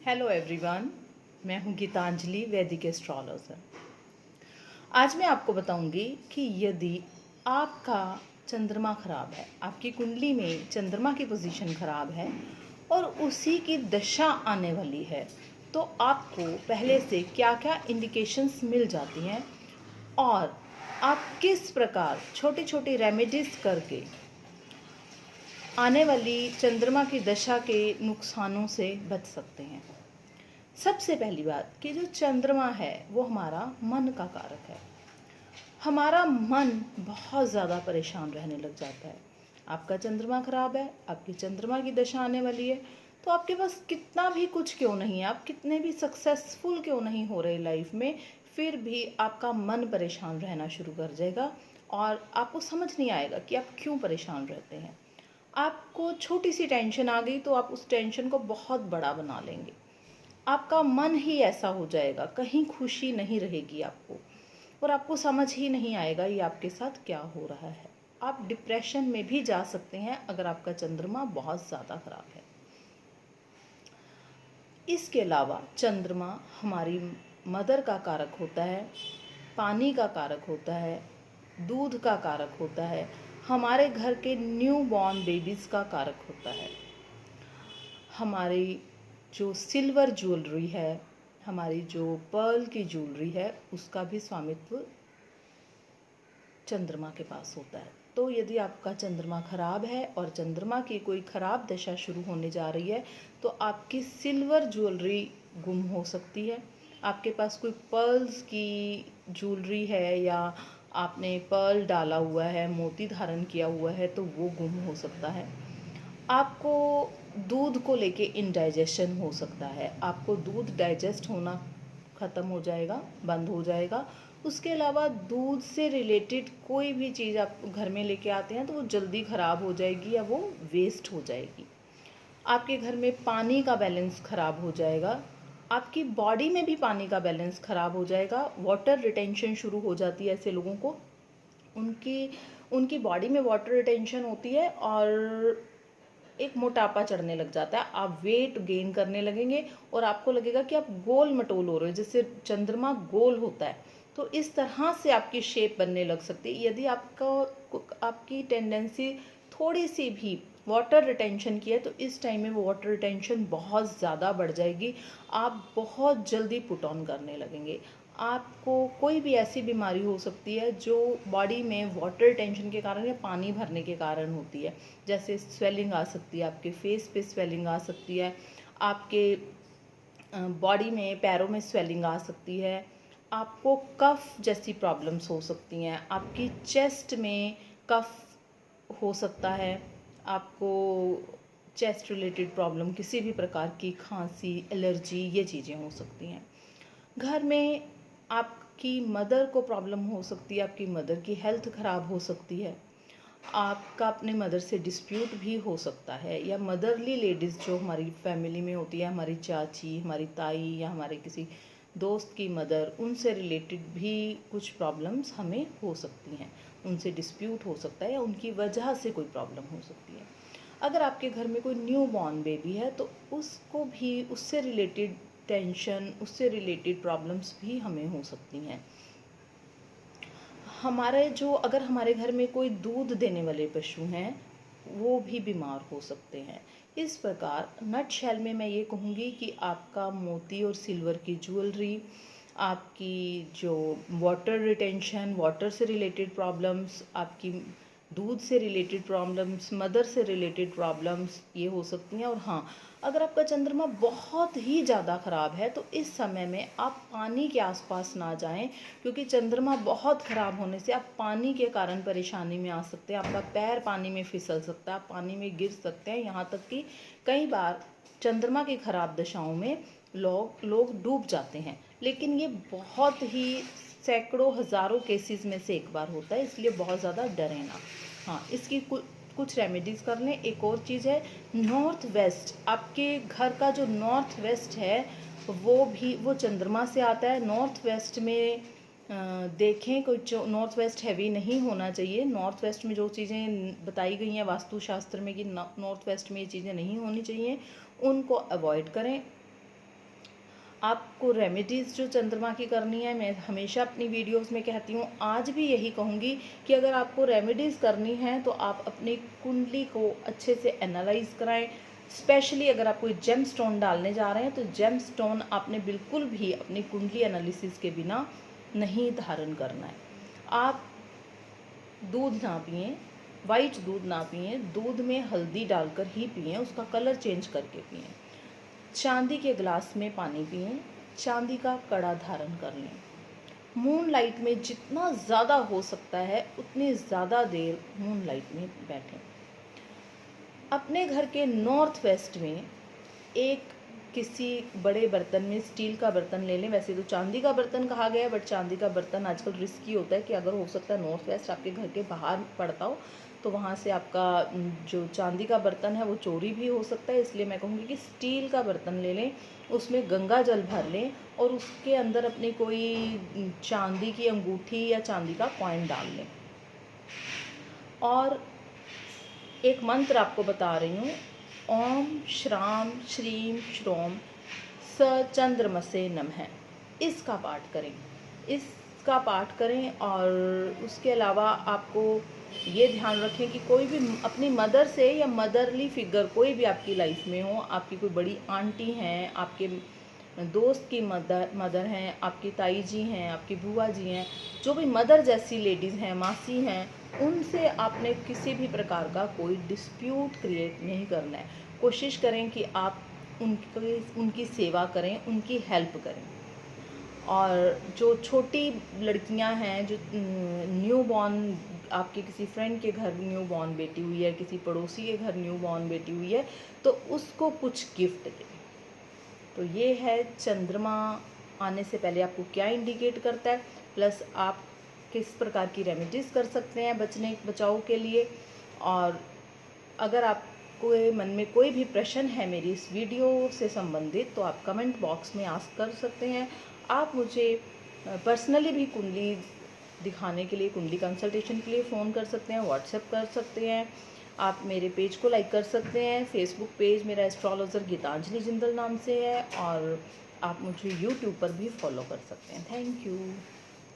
Hello everyone, मैं हूं गीतांजलि, वैदिक एस्ट्रोलॉजर। आज मैं आपको बताऊंगी कि यदि आपका चंद्रमा खराब है, आपकी कुंडली में चंद्रमा की पोजीशन खराब है और उसी की दशा आने वाली है, तो आपको पहले से क्या क्या इंडिकेशंस मिल जाती हैं और आप किस प्रकार छोटी छोटी रेमेडीज करके आने वाली चंद्रमा की दशा के नुकसानों से बच सकते हैं। सबसे पहली बात कि जो चंद्रमा है वो हमारा मन का कारक है। हमारा मन बहुत ज़्यादा परेशान रहने लग जाता है। आपका चंद्रमा खराब है, आपकी चंद्रमा की दशा आने वाली है, तो आपके पास कितना भी कुछ क्यों नहीं है, आप कितने भी सक्सेसफुल क्यों नहीं हो रहे लाइफ में, फिर भी आपका मन परेशान रहना शुरू कर जाएगा और आपको समझ नहीं आएगा कि आप क्यों परेशान रहते हैं। आपको छोटी सी टेंशन आ गई तो आप उस टेंशन को बहुत बड़ा बना लेंगे। आपका मन ही ऐसा हो जाएगा, कहीं खुशी नहीं रहेगी आपको और आपको समझ ही नहीं आएगा ये आपके साथ क्या हो रहा है। आप डिप्रेशन में भी जा सकते हैं अगर आपका चंद्रमा बहुत ज़्यादा खराब है। इसके अलावा चंद्रमा हमारी मदर का कारक होता है, पानी का कारक होता है, दूध का कारक होता है, हमारे घर के न्यू बॉर्न बेबीज़ का कारक होता है। हमारी जो सिल्वर ज्वेलरी है, हमारी जो पर्ल की ज्वेलरी है, उसका भी स्वामित्व चंद्रमा के पास होता है। तो यदि आपका चंद्रमा खराब है और चंद्रमा की कोई खराब दशा शुरू होने जा रही है, तो आपकी सिल्वर ज्वेलरी गुम हो सकती है। आपके पास कोई पर्ल्स की ज्वेलरी है या आपने पर्ल डाला हुआ है, मोती धारण किया हुआ है, तो वो गुम हो सकता है। आपको दूध को लेके इंडाइजेशन हो सकता है, आपको दूध डाइजेस्ट होना ख़त्म हो जाएगा, बंद हो जाएगा। उसके अलावा दूध से रिलेटेड कोई भी चीज़ आप घर में लेके आते हैं तो वो जल्दी ख़राब हो जाएगी या वो वेस्ट हो जाएगी। आपके घर में पानी का बैलेंस ख़राब हो जाएगा, आपकी बॉडी में भी पानी का बैलेंस ख़राब हो जाएगा। वाटर रिटेंशन शुरू हो जाती है ऐसे लोगों को, उनकी उनकी बॉडी में वाटर रिटेंशन होती है और एक मोटापा चढ़ने लग जाता है। आप वेट गेन करने लगेंगे और आपको लगेगा कि आप गोल मटोल हो रहे हो, जैसे चंद्रमा गोल होता है, तो इस तरह से आपकी शेप बनने लग सकती है। यदि आपकी टेंडेंसी थोड़ी सी भी वाटर रिटेंशन की है तो इस टाइम में वो वाटर रिटेंशन बहुत ज़्यादा बढ़ जाएगी, आप बहुत जल्दी पुट ऑन करने लगेंगे। आपको कोई भी ऐसी बीमारी हो सकती है जो बॉडी में वाटर टेंशन के कारण या पानी भरने के कारण होती है, जैसे स्वेलिंग आ सकती है, आपके फेस पे स्वेलिंग आ सकती है, आपके बॉडी में पैरों में स्वेलिंग आ सकती है, आपको कफ जैसी प्रॉब्लम्स हो सकती हैं, आपकी चेस्ट में कफ हो सकता है, आपको चेस्ट रिलेटेड प्रॉब्लम किसी भी प्रकार की खांसी, एलर्जी, ये चीज़ें हो सकती हैं। घर में आपकी मदर को प्रॉब्लम हो सकती है, आपकी मदर की हेल्थ ख़राब हो सकती है, आपका अपने मदर से डिस्प्यूट भी हो सकता है, या मदरली लेडीज़ जो हमारी फैमिली में होती है, हमारी चाची, हमारी ताई या हमारे किसी दोस्त की मदर, उनसे रिलेटेड भी कुछ प्रॉब्लम्स हमें हो सकती हैं, उनसे डिस्प्यूट हो सकता है या उनकी वजह से कोई प्रॉब्लम हो सकती है। अगर आपके घर में कोई न्यू बॉर्न बेबी है तो उसको भी उससे रिलेटेड टेंशन, उससे रिलेटेड प्रॉब्लम्स भी हमें हो सकती हैं। अगर हमारे घर में कोई दूध देने वाले पशु हैं वो भी बीमार हो सकते हैं। इस प्रकार नट शेल में मैं ये कहूँगी कि आपका मोती और सिल्वर की ज्वेलरी, आपकी जो वाटर रिटेंशन, वाटर से रिलेटेड प्रॉब्लम्स, आपकी दूध से रिलेटेड प्रॉब्लम्स, मदर से रिलेटेड प्रॉब्लम्स ये हो सकती हैं। और हाँ, अगर आपका चंद्रमा बहुत ही ज़्यादा ख़राब है तो इस समय में आप पानी के आसपास ना जाएं, क्योंकि चंद्रमा बहुत ख़राब होने से आप पानी के कारण परेशानी में आ सकते हैं, आपका पैर पानी में फिसल सकता है, आप पानी में गिर सकते हैं। यहाँ तक कि कई बार चंद्रमा की ख़राब दशाओं में लोग डूब जाते हैं, लेकिन ये बहुत ही सैकड़ों हज़ारों केसेस में से एक बार होता है, इसलिए बहुत ज़्यादा डरें ना। हाँ, इसकी कुछ रेमेडीज़ कर लें। एक और चीज़ है, नॉर्थ वेस्ट, आपके घर का जो नॉर्थ वेस्ट है वो चंद्रमा से आता है। नॉर्थ वेस्ट में देखें, कोई नॉर्थ वेस्ट हैवी नहीं होना चाहिए। नॉर्थ वेस्ट में जो चीज़ें बताई गई हैं वास्तुशास्त्र में कि नॉर्थ वेस्ट में ये चीज़ें नहीं होनी चाहिए, उनको अवॉइड करें। आपको रेमेडीज़ जो चंद्रमा की करनी है, मैं हमेशा अपनी वीडियोस में कहती हूँ, आज भी यही कहूँगी कि अगर आपको रेमेडीज़ करनी है तो आप अपनी कुंडली को अच्छे से एनालाइज कराएं। स्पेशली अगर आप कोई जेम स्टोन डालने जा रहे हैं तो जेम स्टोन आपने बिल्कुल भी अपनी कुंडली एनालिसिस के बिना नहीं धारण करना है। आप दूध ना पिएं, वाइट दूध ना पिएं, दूध में हल्दी डालकर ही पिएं, उसका कलर चेंज करके पिएं। चांदी के गिलास में पानी पिएं, चांदी का कड़ा धारण कर लें। मून लाइट में जितना ज़्यादा हो सकता है उतनी ज़्यादा देर मून लाइट में बैठें। अपने घर के नॉर्थ वेस्ट में एक किसी बड़े बर्तन में स्टील का बर्तन ले लें। वैसे तो चांदी का बर्तन कहा गया है, बट चांदी का बर्तन आजकल रिस्की होता है कि अगर हो सकता है नॉर्थ वेस्ट आपके घर के बाहर पड़ता हो तो वहाँ से आपका जो चांदी का बर्तन है वो चोरी भी हो सकता है। इसलिए मैं कहूँगी कि स्टील का बर्तन ले लें, उसमें गंगा जल भर लें और उसके अंदर अपनी कोई चांदी की अंगूठी या चांदी का कॉइन डाल लें। और एक मंत्र आपको बता रही हूँ, ओम श्राम श्रीम श्रोम स चंद्रमसे नमः। इसका पाठ करें, इसका पाठ करें। और उसके अलावा आपको ये ध्यान रखें कि कोई भी अपनी मदर से या मदरली फिगर कोई भी आपकी लाइफ में हो, आपकी कोई बड़ी आंटी हैं, आपके दोस्त की मदर हैं, आपकी ताई जी हैं, आपकी बुआ जी हैं, जो भी मदर जैसी लेडीज़ हैं, मासी हैं, उनसे आपने किसी भी प्रकार का कोई डिस्प्यूट क्रिएट नहीं करना है। कोशिश करें कि आप उनकी सेवा करें, उनकी हेल्प करें। और जो छोटी लड़कियां हैं, जो न्यू बॉर्न, आपके किसी फ्रेंड के घर न्यू बॉर्न बेटी हुई है, किसी पड़ोसी के घर न्यू बॉर्न बेटी हुई है, तो उसको कुछ गिफ्ट दें। तो ये है चंद्रमा आने से पहले आपको क्या इंडिकेट करता है, प्लस आप किस प्रकार की रेमेडीज़ कर सकते हैं बचाव के लिए। और अगर आपको मन में कोई भी प्रश्न है मेरी इस वीडियो से संबंधित तो आप कमेंट बॉक्स में आस्क कर सकते हैं। आप मुझे पर्सनली भी कुंडली दिखाने के लिए, कुंडली कंसल्टेशन के लिए फ़ोन कर सकते हैं, व्हाट्सएप कर सकते हैं। आप मेरे पेज को लाइक कर सकते हैं। फेसबुक पेज मेरा एस्ट्रोलॉजर गीतांजलि जिंदल नाम से है, और आप मुझे यूट्यूब पर भी फॉलो कर सकते हैं। Thank you.